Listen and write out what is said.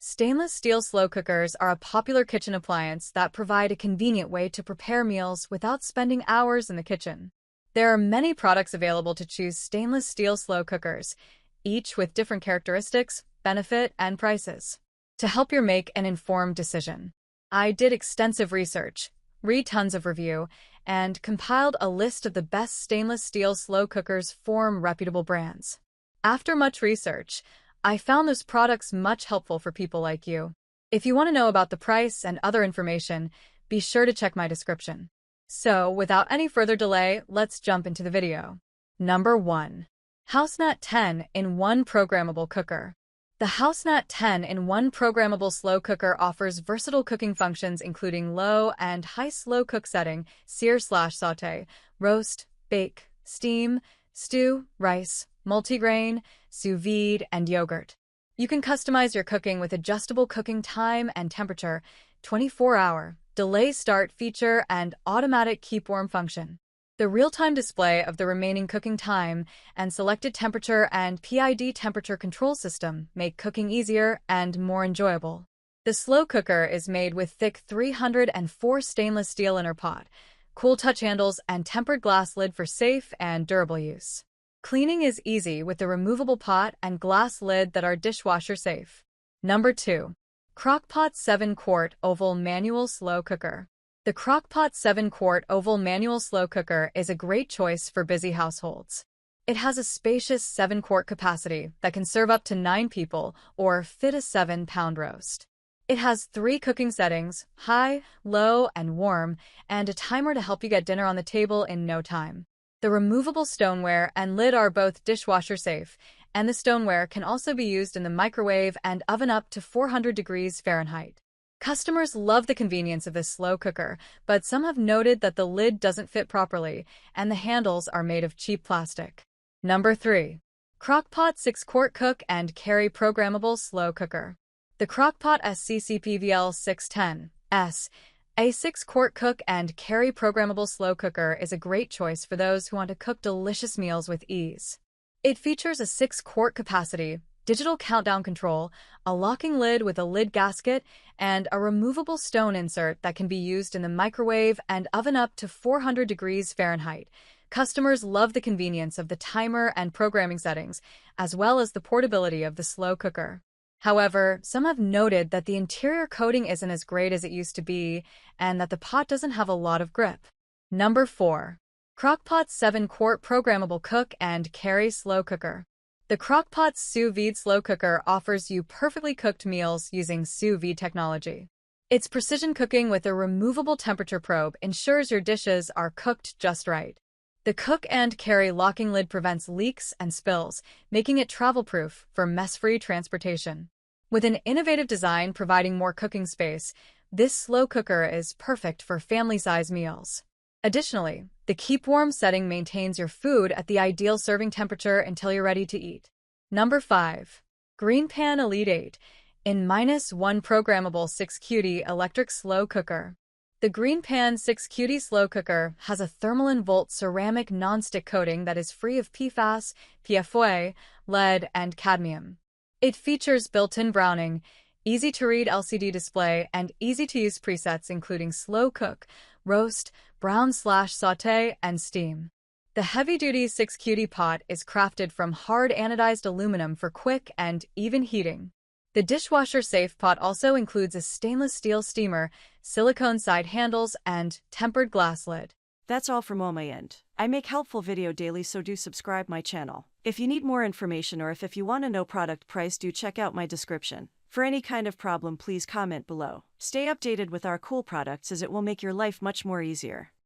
Stainless steel slow cookers are a popular kitchen appliance that provide a convenient way to prepare meals without spending hours in the kitchen. There are many products available to choose stainless steel slow cookers, each with different characteristics, benefit, and prices. To help you make an informed decision, I did extensive research, read tons of review, and compiled a list of the best stainless steel slow cookers from reputable brands. After much research, I found those products much helpful for people like you. If you want to know about the price and other information, be sure to check my description. So, without any further delay, let's jump into the video. Number 1. HouseNat 10-in-1 Programmable Cooker. The HouseNat 10-in-1 Programmable Slow Cooker offers versatile cooking functions including low and high slow cook setting, sear/saute, roast, bake, steam, stew, rice, multigrain, sous vide, and yogurt. You can customize your cooking with adjustable cooking time and temperature, 24-hour, delay start feature, and automatic keep warm function. The real-time display of the remaining cooking time and selected temperature and PID temperature control system make cooking easier and more enjoyable. The slow cooker is made with thick 304 stainless steel inner pot, cool touch handles, and tempered glass lid for safe and durable use. Cleaning is easy with the removable pot and glass lid that are dishwasher safe. Number 2. Crock-Pot 7-quart Oval Manual Slow Cooker. The Crock-Pot 7-quart Oval Manual Slow Cooker is a great choice for busy households. It has a spacious 7-quart capacity that can serve up to 9 people or fit a 7-pound roast. It has 3 cooking settings, high, low, and warm, and a timer to help you get dinner on the table in no time. The removable stoneware and lid are both dishwasher safe, and the stoneware can also be used in the microwave and oven up to 400 degrees Fahrenheit. Customers love the convenience of this slow cooker, but some have noted that the lid doesn't fit properly, and the handles are made of cheap plastic. Number 3. Crock-Pot 6-quart Cook and Carry Programmable Slow Cooker. The Crock-Pot SCCPVL 610S, a 6-quart cook and carry programmable slow cooker, is a great choice for those who want to cook delicious meals with ease. It features a 6-quart capacity, digital countdown control, a locking lid with a lid gasket, and a removable stone insert that can be used in the microwave and oven up to 400 degrees Fahrenheit. Customers love the convenience of the timer and programming settings, as well as the portability of the slow cooker. However, some have noted that the interior coating isn't as great as it used to be, and that the pot doesn't have a lot of grip. Number 4. Crock-Pot 7-quart Programmable Cook and Carry Slow Cooker. The Crock-Pot Sous Vide Slow Cooker offers you perfectly cooked meals using sous vide technology. Its precision cooking with a removable temperature probe ensures your dishes are cooked just right. The cook and carry locking lid prevents leaks and spills, making it travel-proof for mess-free transportation. With an innovative design providing more cooking space, this slow cooker is perfect for family-size meals. Additionally, the keep warm setting maintains your food at the ideal serving temperature until you're ready to eat. Number 5. GreenPan Elite 8-in-1 Programmable 6QD Electric Slow Cooker. The GreenPan 6QD Slow Cooker has a thermal volt ceramic non-stick coating that is free of PFAS, PFOA, lead, and cadmium. It features built-in browning, easy-to-read LCD display, and easy-to-use presets including slow cook, roast, brown/saute, and steam. The heavy-duty 6QD pot is crafted from hard anodized aluminum for quick and even heating. The dishwasher-safe pot also includes a stainless steel steamer, silicone side handles, and tempered glass lid. That's all from on my end. I make helpful video daily, so do subscribe my channel. If you need more information or if you want to know product price, do check out my description. For any kind of problem, please comment below. Stay updated with our cool products as it will make your life much more easier.